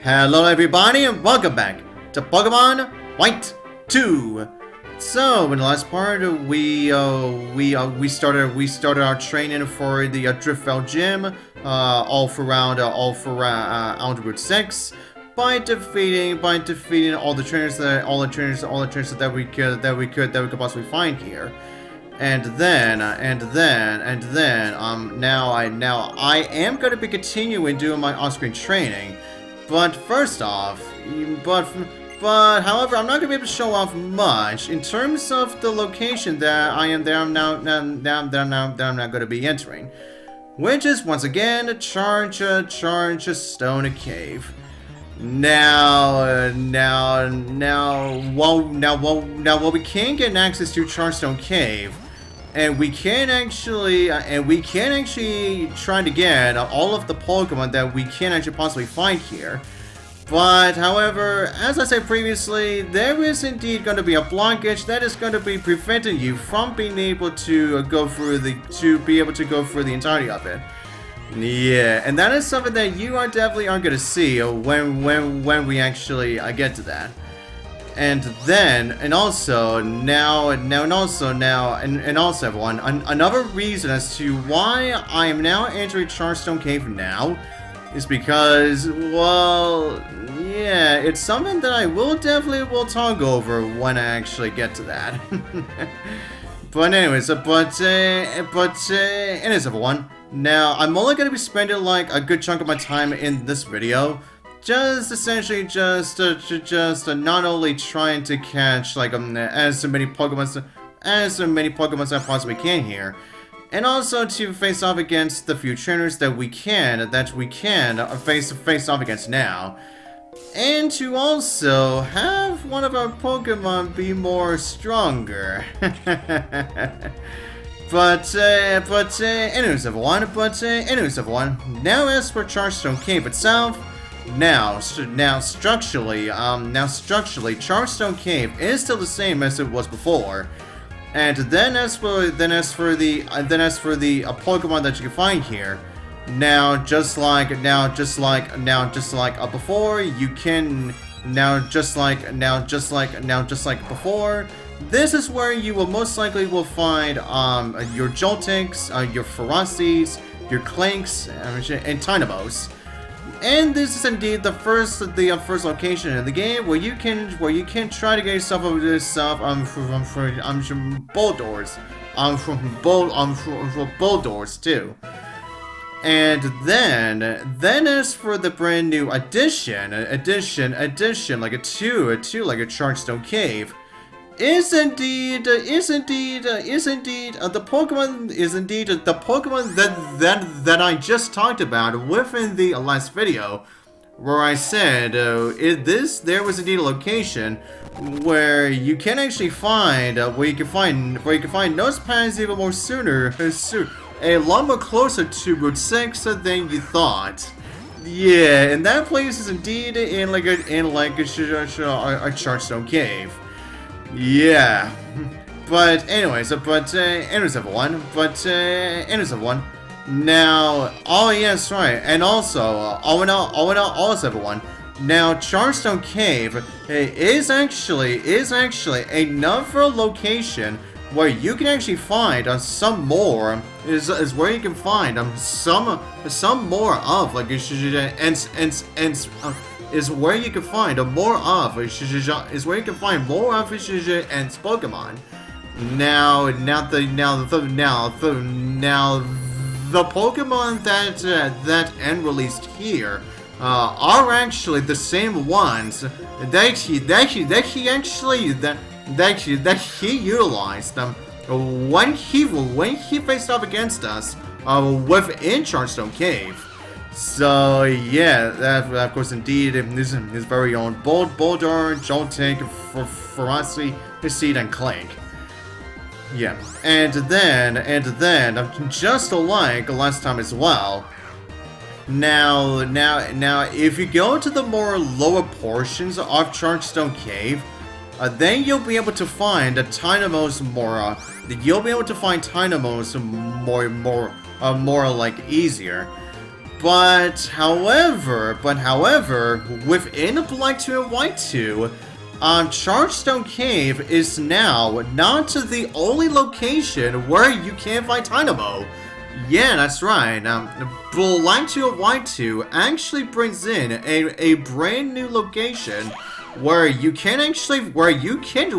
Hello everybody and welcome back to Pokemon White 2. So in the last part we started our training for the Driftfell Gym all throughout Route 6 by defeating all the trainers that we could possibly find here. And then now I am going to be continuing doing my on-screen training. But first off, however, I'm not gonna be able to show off much in terms of the location that I'm now gonna be entering, which is once again Chargestone Cave. Now, while we can get access to Chargestone Cave, and we can actually try to get all of the Pokemon that we can actually possibly find here. But, however, as I said previously, there is indeed going to be a blockage that is going to be preventing you from being able to go through the entirety of it. Yeah, and that is something that you definitely aren't going to see when we actually get to that. And also everyone, another reason as to why I am now entering Chargestone Cave now is because, well, yeah, it's something that I will definitely talk over when I actually get to that. But anyways, everyone, now I'm only going to be spending like a good chunk of my time in this video just essentially not only trying to catch like as many Pokemon as I possibly can here, and also to face off against the few trainers that we can face off against now, and to also have one of our Pokemon be more stronger. Anyways everyone, now as for Chargestone Cave itself, Now structurally, Chargestone Cave is still the same as it was before. And then as for the Pokemon that you can find here, just like before, you can before. This is where you will most likely find your Joltiks, your Ferroseeds, your Clanks, and Tynamos. And this is indeed the first location in the game where you can try to get yourself over to yourself from bull doors too. And then as for the brand new addition like a Chargestone Cave, is indeed the Pokemon that I just talked about within the last video, where I said there was indeed a location where you can actually find Nosepass even more sooner, a lot more closer to Route 6 than you thought. Yeah, and that place is indeed in a Chargestone Cave. Yeah, but anyways, everyone. Now, oh yes, right, and also, everyone. Now, Chargestone Cave is actually another location where you can actually find some more. Is where you can find some more of is where you can find more of Pokemon. Now the Pokemon that end released here are actually the same ones that he utilized when he faced off against us within Chargestone Cave. So yeah, that of course indeed is his very own Boulder, Joltik, Ferroseed, and Clank. Yeah, and then just like last time as well. Now, if you go to the more lower portions of Chargestone Cave, then you'll be able to find Tynamos more. You'll be able to find Tynamos more like easier. But however, within Black 2 and White 2, Chargestone Cave is now not the only location where you can find Dynamo. Yeah, that's right. Black 2 and White 2 actually brings in a brand new location where you can actually, where you can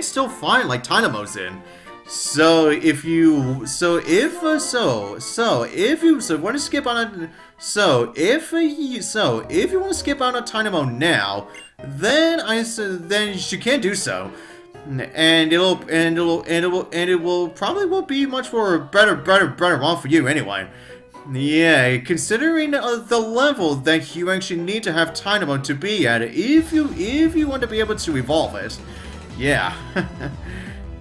still find like Dynamos in. So if you want to skip on a if you want to skip on a Dynamo now, then you can do so, and it will probably be much more better one for you anyway. Yeah, considering the level that you actually need to have Dynamo to be at, if you want to be able to evolve it, yeah.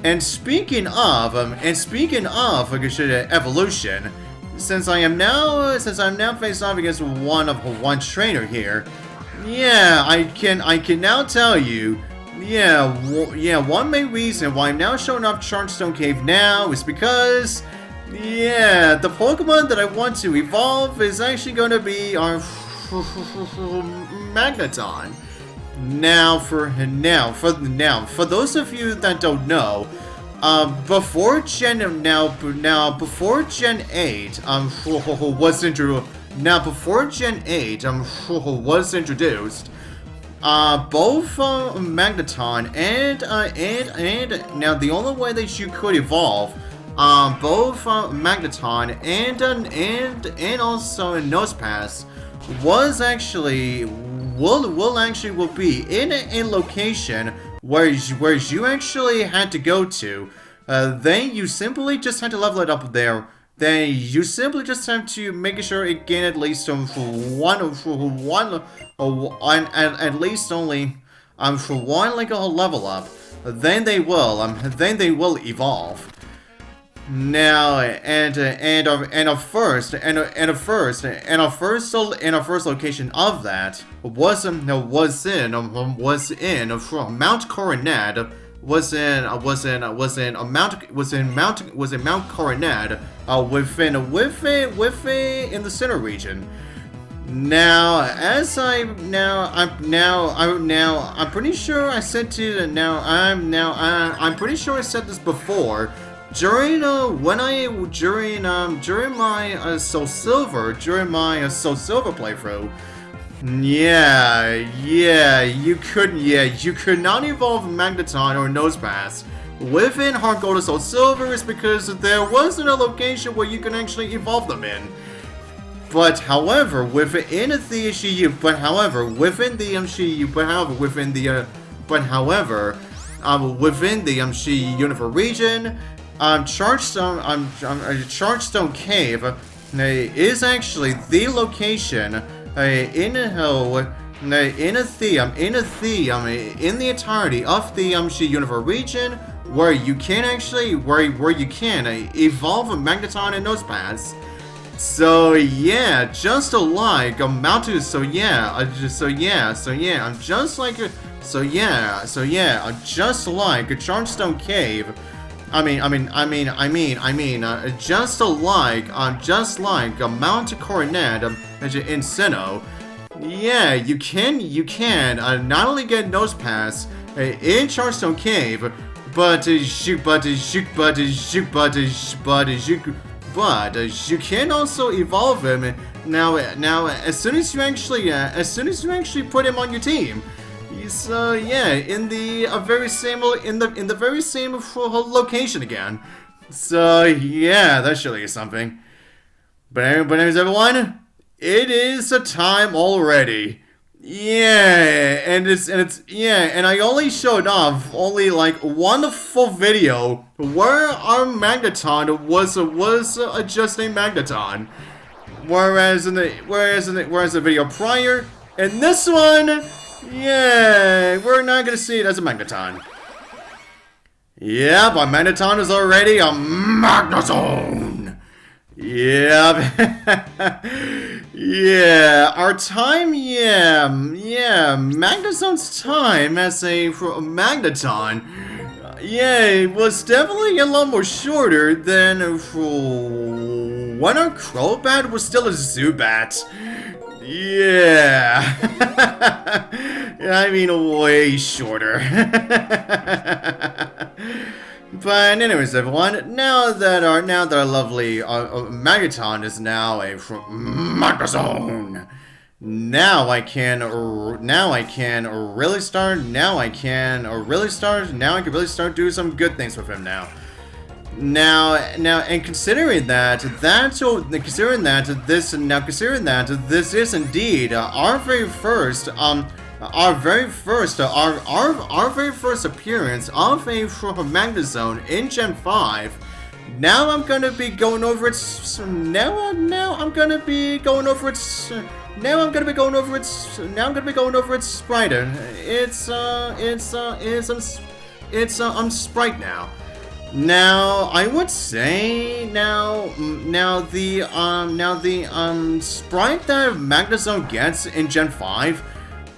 And speaking of evolution, since I'm now faced off against one trainer here, yeah, I can now tell you, one main reason why I'm now showing up Chargestone Cave now is because, yeah, the Pokemon that I want to evolve is actually going to be our Magneton. Now, for those of you that don't know, before Gen 8 was introduced, both Magneton and now the only way that you could evolve both Magneton and also Nosepass was actually will be in a location where you actually had to go to. Then you simply just had to level it up there. Then you simply just have to make sure it gain at least at least only for one like a level up. Then they will evolve. Now, our first location of that was in Mount Coronet. Was in Mount Coronet, in the center region. Now, I'm pretty sure I said this before. During my Soul Silver playthrough, you could not evolve Magneton or Nosepass within Heart Gold or Soul Silver is because there wasn't a location where you can actually evolve them in. But however, within the Universe region, Chargestone Cave is actually the location in the entirety of the Universe region where you can actually evolve Magneton and Nosepass. So yeah, just like a mountain. I'm just like a Chargestone Cave. Just like a Mount Coronet in Sinnoh. Yeah, you can not only get Nosepass in Chargestone Cave, but you can also evolve him. Now, as soon as you actually put him on your team. So yeah, in the very same location again. So yeah, that surely is something. But anyways, everyone, it is a time already. Yeah, and I only showed off like one full video where our Magneton was just a Magneton, whereas the video prior, and this one. Yeah, we're not gonna see it as a Magneton. Yeah, but Magneton is already a Magnezone. Yeah, yeah. Our time, yeah. Magnezone's time as a Magneton, yeah, it was definitely a lot more shorter than when our Crobat was still a Zubat. Yeah. I mean, way shorter. But anyways, everyone, now that our lovely Magneton is now a Magnezone. Now I can really start doing some good things with him now. And considering that this is indeed our very first appearance of a Magnezone in Gen 5. Now I'm gonna be going over its. Now I'm gonna be going over its sprite. It's sprite now. Now I would say the sprite that Magnezone gets in Gen 5,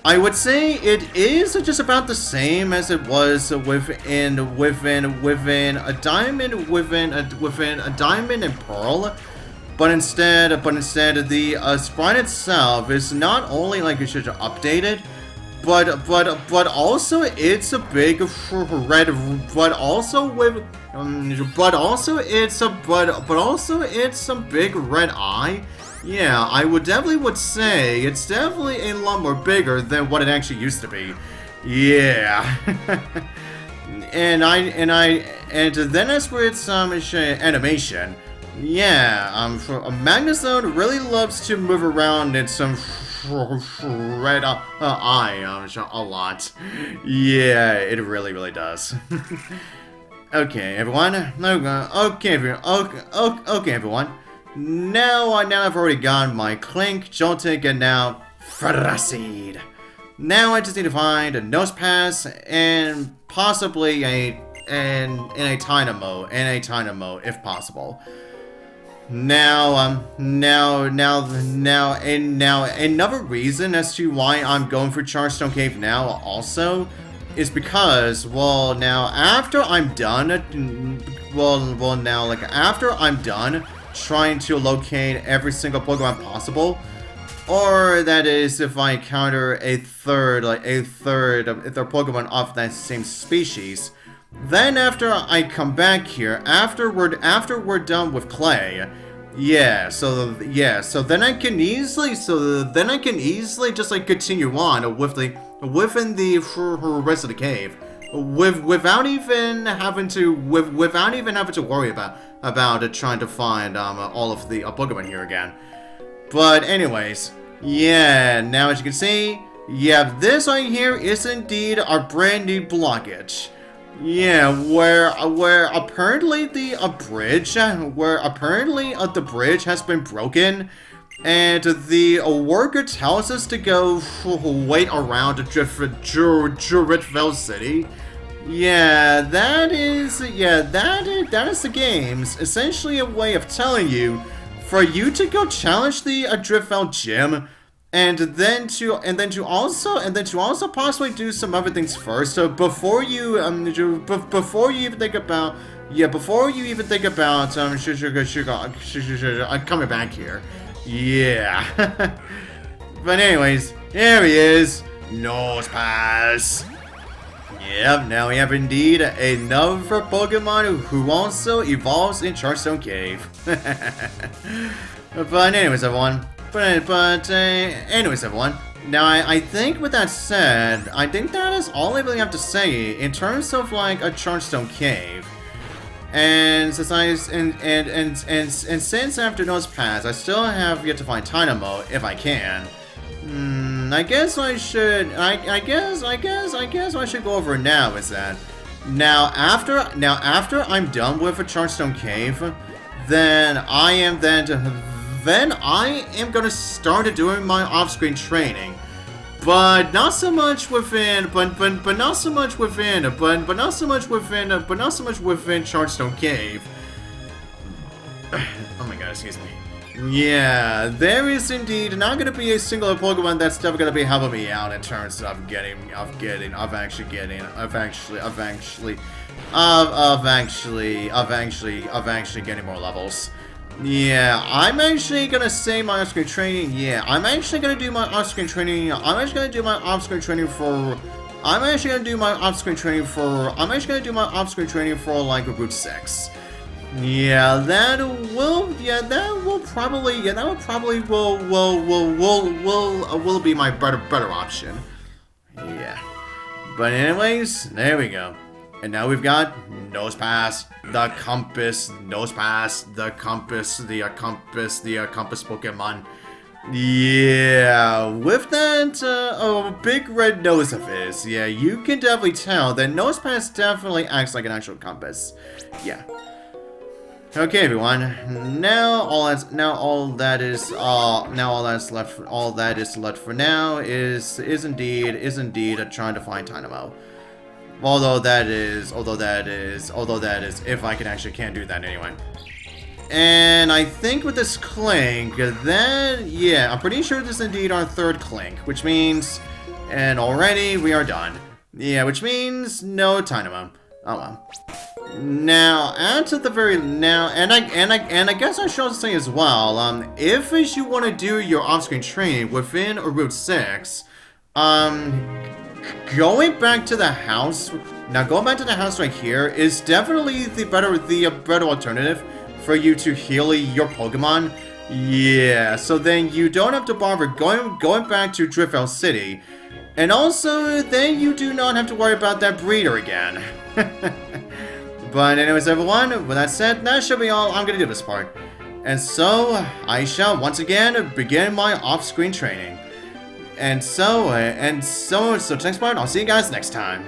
I would say it is just about the same as it was within a diamond and pearl. But instead the sprite itself is not only like it's just updated, but also it's a big red. But also it's a big red eye. Yeah, I would say it's definitely a lot more bigger than what it actually used to be. Yeah. and then as for its animation, yeah, Magnezone really loves to move around in some red eye a lot. Yeah, it really does. Okay, everyone. Okay, everyone. Now I've already got my Clink, Joltik, and now Ferroseed. Now I just need to find a Nosepass and possibly a Dynamo if possible. Now another reason as to why I'm going for Chargestone Cave now also is because after I'm done trying to locate every single Pokemon possible, or that is if I encounter a third Pokemon of that same species. Then after I come back here, after we're done with Clay, so then I can easily just like continue on within the rest of the cave, without even having to worry about trying to find all of the Pokemon here again. But anyways, yeah, now as you can see, yeah, this right here is indeed our brand new blockage. Yeah, where apparently the bridge has been broken, and the worker tells us to go wait around Driftveil City. Yeah, that is the game's essentially a way of telling you for you to go challenge the Driftveil gym. And then to also possibly do some other things first. So before you even think about coming back here. Yeah. But anyways, here he is, Nosepass. Yep, now we have indeed another Pokemon who also evolves in Chargestone Cave. But anyways, everyone. Anyways, everyone. Now, I think with that said, I think that is all I really have to say in terms of like a Chargestone Cave. And since since after Nosepass, I still have yet to find Dynamo if I can. I guess I should. I guess I should go over now. Is that now after I'm done with a Chargestone Cave, then I am gonna start doing my off-screen training, but not so much within Chargestone Cave. Oh my god, excuse me. Yeah, there is indeed not gonna be a single Pokemon that's definitely gonna be helping me out in terms of actually getting more levels. Yeah, I'm actually gonna say my off-screen training. Yeah, I'm actually gonna do my off-screen training. I'm actually gonna do my off-screen training for. I'm actually gonna do my off-screen training for. I'm actually gonna do my off-screen training for like Route 6. Yeah, that will. Yeah, that will probably. Yeah, that will probably will be my better option. Yeah. But anyways, there we go. And now we've got Nosepass, the compass, Nosepass, the compass, the compass Pokemon. Yeah, with that big red nose of his, yeah, you can definitely tell that Nosepass definitely acts like an actual compass. Yeah. Okay, everyone. Now all that is left for now is indeed trying to find Dynamo. Although that is, if I can't do that anyway. And I think with this Clink, then, yeah, I'm pretty sure this is indeed our third Clink, which means, and already we are done. Yeah, which means no Dynamo. Oh well. Now, and I guess I should say as well, if you want to do your off-screen training within a Route 6, going back to the house right here is definitely the better alternative for you to heal your Pokemon. Yeah, so then you don't have to bother going back to Driftvale City. And also, then you do not have to worry about that breeder again. But anyways, everyone, with that said, that should be all I'm gonna do this part. And so, I shall once again begin my off-screen training. And so next part, I'll see you guys next time.